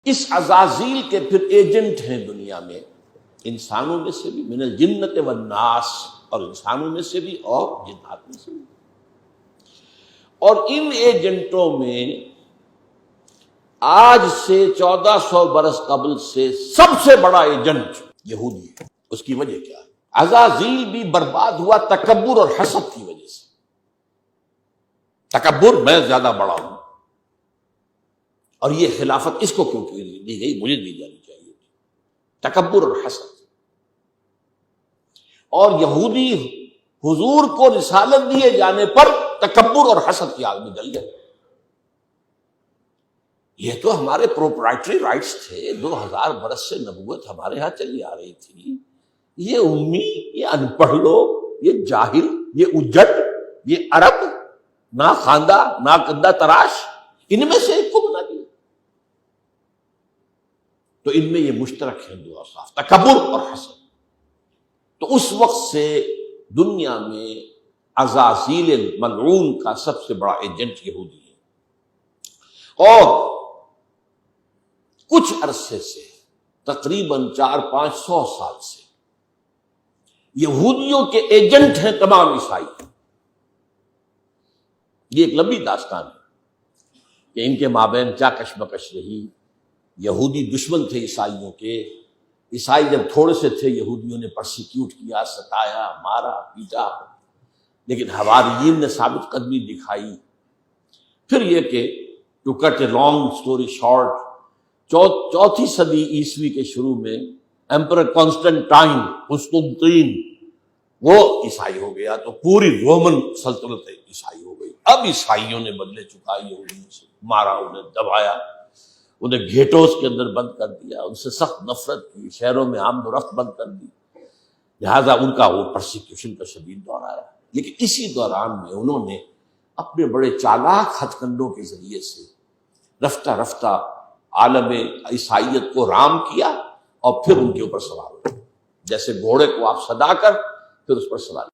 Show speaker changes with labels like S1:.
S1: اس عزازیل کے پھر ایجنٹ ہیں دنیا میں، انسانوں میں سے بھی، من الجنت والناس، اور انسانوں میں سے بھی اور جنات میں سے بھی۔ اور ان ایجنٹوں میں آج سے 1400 برس قبل سے سب سے بڑا ایجنٹ یہودی ہے۔ اس کی وجہ کیا ہے؟ عزازیل بھی برباد ہوا تکبر اور حسد کی وجہ سے۔ تکبر، میں زیادہ بڑا ہوں، اور یہ خلافت اس کو کیوں دی گئی، مجھے دی جانی چاہیے تھی۔ تکبر اور حسد۔ اور یہودی حضور کو رسالت دیے جانے پر تکبر اور حسد کی آگ میں جل گئے۔ یہ تو ہمارے پروپرائٹری رائٹس تھے، 2000 برس سے نبوت ہمارے ہاں چلی آ رہی تھی۔ یہ امی، یہ ان پڑھ لوگ، یہ جاہل، یہ اجڑ، یہ عرب، نہ خواندہ نہ کندہ تراش، ان میں سے ایک کو بنا دیا۔ تو ان میں یہ مشترک ہے دو اوصاف، تکبر اور حسد۔ تو اس وقت سے دنیا میں عزازیل الملعون کا سب سے بڑا ایجنٹ یہودی ہے۔ اور کچھ عرصے سے، تقریباً 400-500 سال سے، یہودیوں کے ایجنٹ ہیں تمام عیسائی۔ یہ ایک لمبی داستان ہے کہ ان کے مابین کیا کشمکش رہی۔ یہودی دشمن تھے عیسائیوں کے، عیسائی جب تھوڑے سے تھے یہودیوں نے پرسیکیوٹ کیا، ستایا، مارا، پیٹا، لیکن حواریین نے ثابت قدمی دکھائی۔ پھر یہ کہ to cut a long story short, چوتھی صدی عیسوی کے شروع میں ایمپرر کانسٹنٹائن قسطنطین وہ عیسائی ہو گیا، تو پوری رومن سلطنت عیسائی ہو گئی۔ اب عیسائیوں نے بدلے چکا، یہودیوں سے مارا، انہیں دبایا، انہیں گھیٹوں کے اندر بند کر دیا، ان سے سخت نفرت کی، شہروں میں آمد و رفت بند کر دی، لہذا ان کا وہ پرسیکیوشن کا شدید دور آیا۔ لیکن اسی دوران میں انہوں نے اپنے بڑے چالاک ہتھ کنڈوں کے ذریعے سے رفتہ رفتہ عالم عیسائیت کو رام کیا، اور پھر ان کے اوپر سوار ہو، جیسے گھوڑے کو آپ صدا کر پھر اس پر سوار